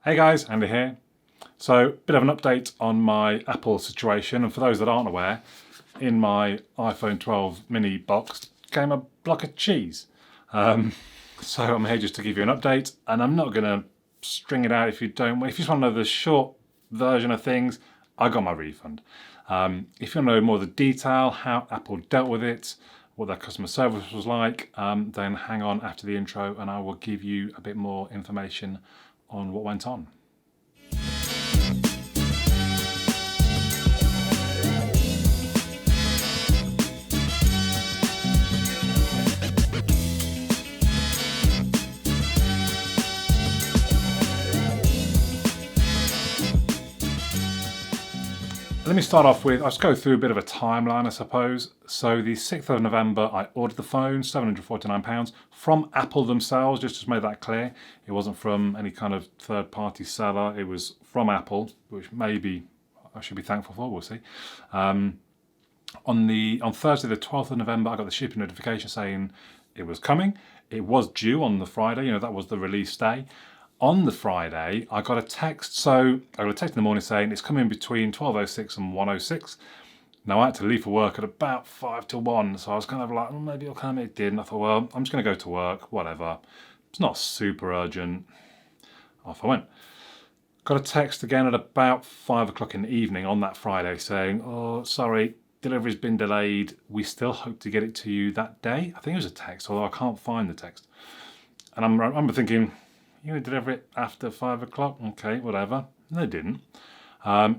Hey guys, Andy here. So, bit of an update on my Apple situation, and for those that aren't aware, in my iPhone 12 mini box came a block of cheese. So I'm here just to give you an update, and I'm not going to string it out if you don't. If you just want to know the short version of things, I got my refund. If you want to know more of the detail, how Apple dealt with it, what their customer service was like, then hang on after the intro and I will give you a bit more information on what went on. Let me start off with, I'll just go through a bit of a timeline, I suppose. So the 6th of November, I ordered the phone, £749, from Apple themselves, just to make that clear. It wasn't from any kind of third-party seller, it was from Apple, which maybe I should be thankful for, we'll see. On Thursday, the 12th of November, I got the shipping notification saying it was coming. It was due on the Friday, that was the release day. On the Friday, I got a text. So I got a text in the morning saying it's coming between 12:06 and 1:06. Now I had to leave for work at about 5 to 1, so I was kind of like, maybe it'll come. It did, and I thought, well, I'm just going to go to work, whatever. It's not super urgent. Off I went. Got a text again at about 5 o'clock in the evening on that Friday saying, oh, sorry, delivery's been delayed. We still hope to get it to you that day. I think it was a text, although I can't find the text. And I remember thinking, you would deliver it after 5 o'clock? Okay, whatever. They didn't.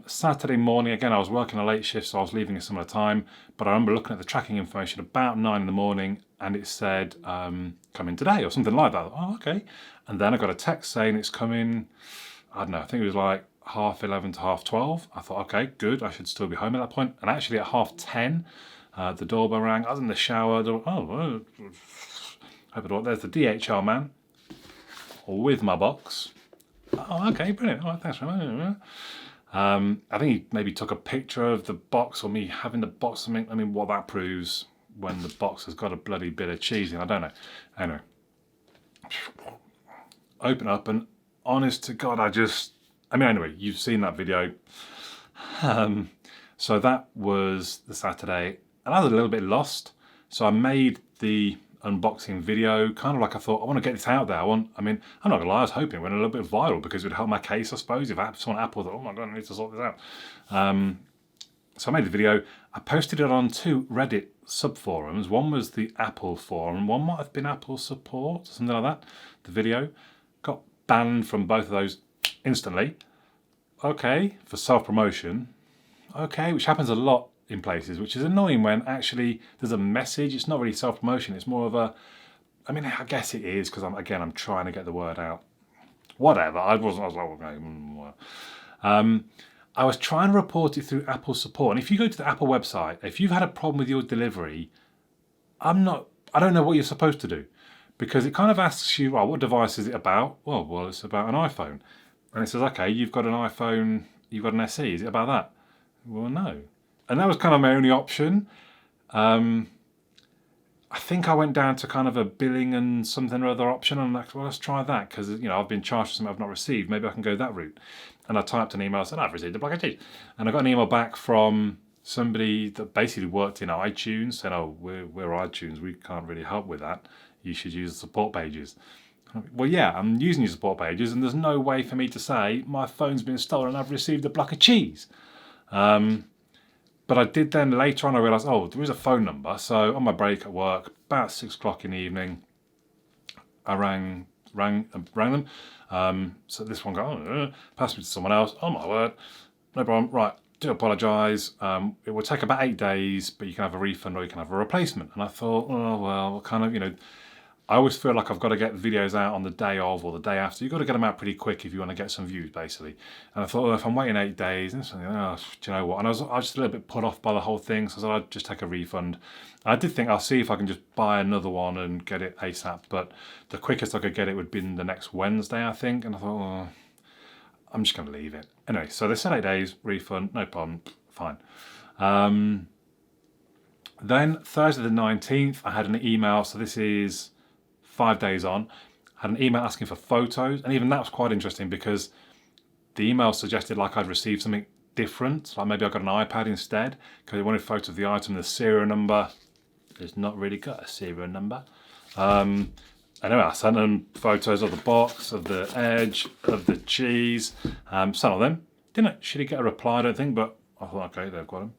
Saturday morning, again, I was working a late shift, so I was leaving a similar time. But I remember looking at the tracking information about 9 in the morning, and it said, come in today, or something like that. Oh, okay. And then I got a text saying it's coming, I don't know, I think it was like 11:30 to 12:30. I thought, okay, good, I should still be home at that point. And actually at 10:30, the doorbell rang. I was in the shower. There's the DHL man with my box. Oh, okay, brilliant. Oh, thanks very much. I think he maybe took a picture of the box, or me having the box. I mean, what that proves when the box has got a bloody bit of cheese in, I don't know. Anyway, open up, and honest to God, anyway, you've seen that video. So that was the Saturday, and I was a little bit lost. So I made the unboxing video, kind of like I thought, I want to get this out there. I'm not gonna lie, I was hoping it went a little bit viral because it would help my case, I suppose, if someone at Apple thought, oh my God, I need to sort this out. So I made the video. I posted it on 2 Reddit subforums. One was the Apple forum, one might have been Apple support, something like that. The video got banned from both of those instantly. Okay, for self-promotion. Okay, which happens a lot in places, which is annoying when actually there's a message. It's not really self-promotion, it's more of a, I guess it is, because I'm trying to get the word out. Whatever, I was like, okay. I was trying to report it through Apple support, and if you go to the Apple website, if you've had a problem with your delivery, I don't know what you're supposed to do, because it kind of asks you, well, what device is it about? Well, it's about an iPhone. And it says, okay, you've got an iPhone, you've got an SE, is it about that? Well, no. And that was kind of my only option. I think I went down to kind of a billing and something or other option, and I'm like, well, let's try that, because I've been charged for something I've not received. Maybe I can go that route. And I typed an email, said I've received a block of cheese, and I got an email back from somebody that basically worked in iTunes, saying, oh, we're iTunes, we can't really help with that. You should use the support pages. Well, yeah, I'm using your support pages, and there's no way for me to say my phone's been stolen and I've received a block of cheese. But I did then later on, I realised, oh, there is a phone number. So on my break at work, about 6 o'clock in the evening, I rang them. So this one got, passed me to someone else. Oh my word, no problem. Right, do apologise. It will take about 8 days, but you can have a refund or you can have a replacement. And I thought, oh well, kind of, I always feel like I've got to get videos out on the day of or the day after. You've got to get them out pretty quick if you want to get some views, basically. And I thought, well, if I'm waiting 8 days, do you know what? And I was just a little bit put off by the whole thing, so I said I'd just take a refund. I did think I'll see if I can just buy another one and get it ASAP, but the quickest I could get it would be the next Wednesday, I think. And I thought, well, I'm just going to leave it. Anyway, so they said 8 days, refund, no problem, fine. Then Thursday the 19th, I had an email, so this is 5 days on, had an email asking for photos, and even that was quite interesting because the email suggested like I'd received something different, like maybe I got an iPad instead, because it wanted photos of the item, the serial number. It's not really got a serial number. Anyway, I sent them photos of the box, of the edge, of the cheese, some of them. Didn't actually get a reply, I don't think, but I thought, okay, they've got them.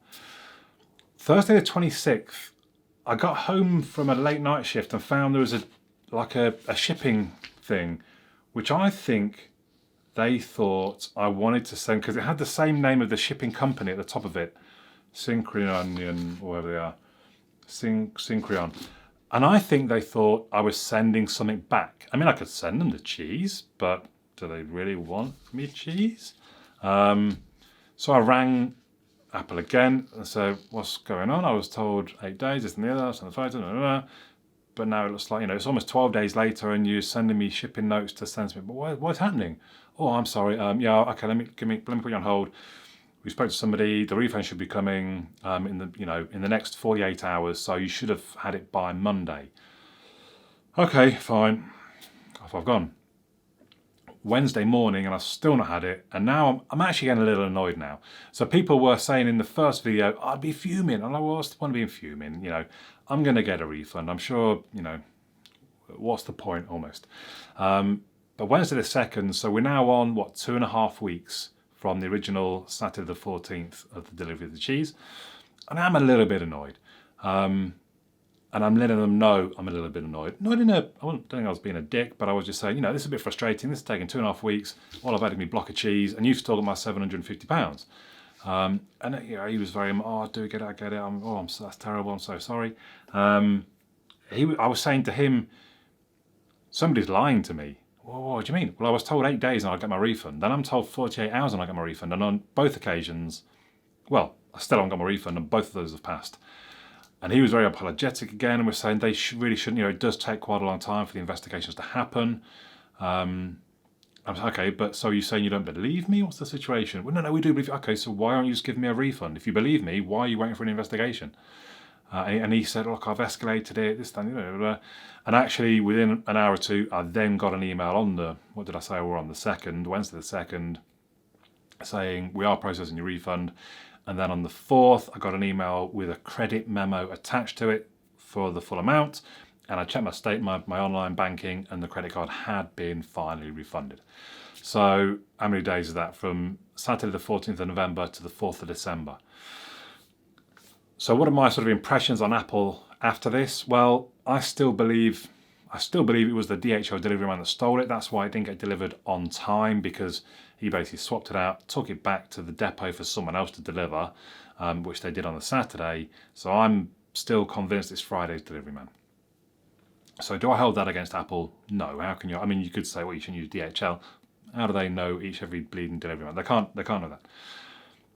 Thursday the 26th, I got home from a late night shift and found there was a shipping thing, which I think they thought I wanted to send, because it had the same name of the shipping company at the top of it, Synchrion, whatever they are, Synchrion. And I think they thought I was sending something back. I mean, I could send them the cheese, but do they really want me cheese? So I rang Apple again and said, what's going on? I was told 8 days, this and the other, I sent the photo, blah, blah, blah. But now it looks like, it's almost 12 days later and you're sending me shipping notes to send to me. But what's happening? Oh, I'm sorry. Yeah, okay, let me put you on hold. We spoke to somebody. The refund should be coming in the next 48 hours. So you should have had it by Monday. Okay, fine. Off I've gone. Wednesday morning and I've still not had it. And now I'm actually getting a little annoyed now. So people were saying in the first video, I'd be fuming. I'm like, well, what's the point of being fuming? I'm going to get a refund. I'm sure, what's the point almost? But Wednesday the 2nd, so we're now on, 2.5 weeks from the original Saturday the 14th of the delivery of the cheese. And I'm a little bit annoyed. And I'm letting them know I'm a little bit annoyed. I don't think I was being a dick, but I was just saying, this is a bit frustrating. This is taking 2.5 weeks. All I've had is me block of cheese, and you've still got my £750. And he was very, I do get it, I get it. That's terrible. I'm so sorry. I was saying to him, somebody's lying to me. Well, what do you mean? Well, I was told 8 days and I'll get my refund. Then I'm told 48 hours and I'll get my refund. And on both occasions, I still haven't got my refund, and both of those have passed. And he was very apologetic again and was saying they really shouldn't, it does take quite a long time for the investigations to happen. I was like, okay, but so you're saying you don't believe me? What's the situation? Well, no, we do believe you. Okay, so why aren't you just giving me a refund? If you believe me, why are you waiting for an investigation? And he said, look, I've escalated it, this, that, blah, blah, blah. And actually, within an hour or two, I then got an email on we're on the 2nd, Wednesday the 2nd, saying, we are processing your refund. And then on the 4th, I got an email with a credit memo attached to it for the full amount. And I checked my online banking, and the credit card had been finally refunded. So how many days is that? From Saturday the 14th of November to the 4th of December. So what are my sort of impressions on Apple after this? Well, I still believe it was the DHL delivery man that stole it. That's why it didn't get delivered on time, because he basically swapped it out, took it back to the depot for someone else to deliver, which they did on the Saturday. So I'm still convinced it's Friday's delivery man. So do I hold that against Apple? No. How can you? I mean, you could say, well, you shouldn't use DHL. How do they know every bleeding delivery man? They can't know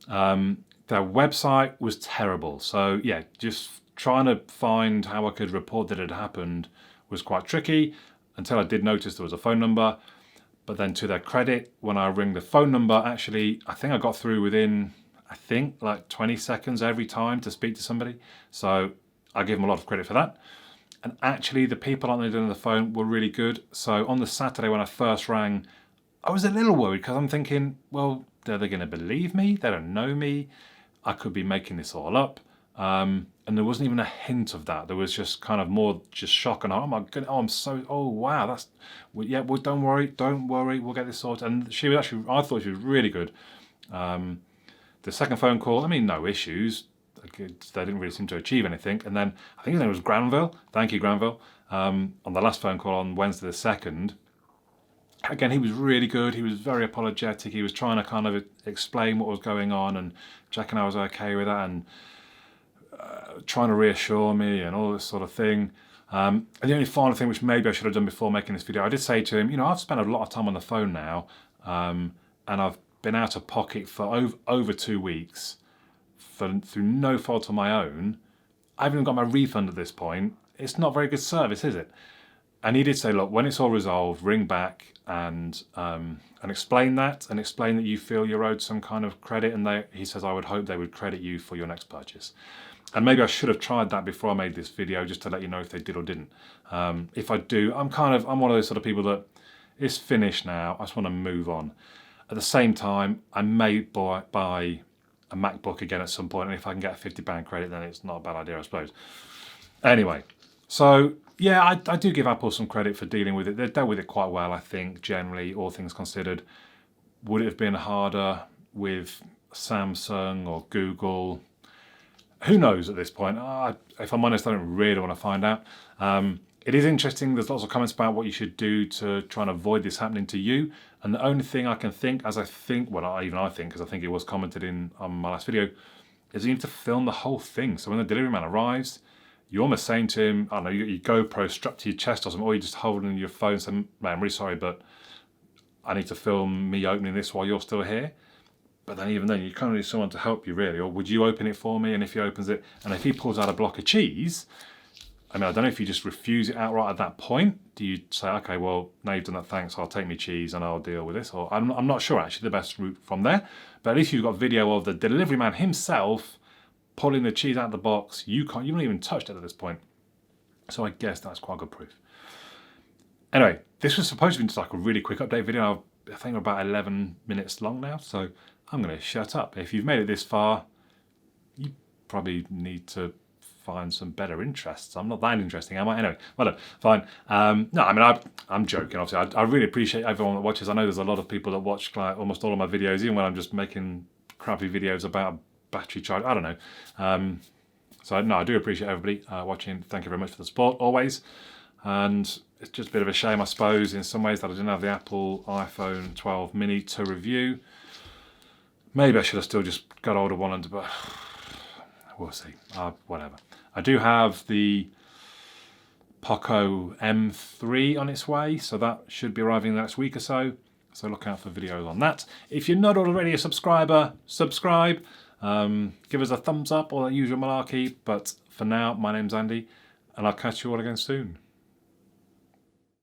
that. Their website was terrible. So yeah, just trying to find how I could report that it had happened was quite tricky, until I did notice there was a phone number. But then to their credit, when I ring the phone number, actually, I think I got through within, like 20 seconds every time to speak to somebody. So I give them a lot of credit for that. And actually, the people on the phone were really good. So on the Saturday when I first rang, I was a little worried, because I'm thinking, well, are they going to believe me? They don't know me. I could be making this all up. And there wasn't even a hint of that. There was just kind of more just shock and, oh my goodness, wow, well, don't worry, we'll get this sorted. And she was actually, I thought she was really good. The second phone call, no issues. They didn't really seem to achieve anything. And then I think his name was Granville. Thank you, Granville. On the last phone call on Wednesday the 2nd, again, he was really good. He was very apologetic. He was trying to kind of explain what was going on and checking I was okay with that, and trying to reassure me and all this sort of thing. And the only final thing, which maybe I should have done before making this video, I did say to him, I've spent a lot of time on the phone now, and I've been out of pocket for over 2 weeks through no fault of my own. I haven't even got my refund at this point. It's not very good service, is it? And he did say, look, when it's all resolved, ring back and explain that, and explain that you feel you're owed some kind of credit. And he says, I would hope they would credit you for your next purchase. And maybe I should have tried that before I made this video, just to let you know if they did or didn't. If I do, I'm one of those sort of people that it's finished now. I just want to move on. At the same time, I may buy a MacBook again at some point, and if I can get a £50 credit, then it's not a bad idea, I suppose. Anyway, so yeah, I do give Apple some credit for dealing with it. They've dealt with it quite well, I think, generally, all things considered. Would it have been harder with Samsung or Google? Who knows at this point? If I'm honest, I don't really want to find out. It is interesting. There's lots of comments about what you should do to try and avoid this happening to you. And the only thing I can think, well, I think, because I think it was commented on my last video, is you need to film the whole thing. So when the delivery man arrives, you're almost saying to him, I don't know, your GoPro strapped to your chest or something, or you're just holding your phone saying, man, I'm really sorry, but I need to film me opening this while you're still here. But then even then, you kind of need someone to help you, really. Or would you open it for me? And if he opens it, and if he pulls out a block of cheese, I mean, I don't know if you just refuse it outright at that point. Do you say, okay, well, now you've done that, thanks, I'll take me cheese and I'll deal with this? Or I'm not sure, actually, the best route from there. But at least you've got video of the delivery man himself pulling the cheese out of the box. You haven't even touched it at this point. So I guess that's quite good proof. Anyway, this was supposed to be just like a really quick update video. I think we're about 11 minutes long now, so I'm going to shut up. If you've made it this far, you probably need to find some better interests. I'm not that interesting, am I? Anyway, well, look, fine. No, I mean, I'm joking, obviously. I really appreciate everyone that watches. I know there's a lot of people that watch like almost all of my videos, even when I'm just making crappy videos about battery charge. I don't know. So, no, I do appreciate everybody watching. Thank you very much for the support, always. And it's just a bit of a shame, I suppose, in some ways that I didn't have the Apple iPhone 12 mini to review. Maybe I should have still just got older one under, but we'll see. Whatever. I do have the Poco M3 on its way, so that should be arriving in the next week or so. So look out for videos on that. If you're not already a subscriber, subscribe. Give us a thumbs up or that usual malarkey. But for now, my name's Andy, and I'll catch you all again soon.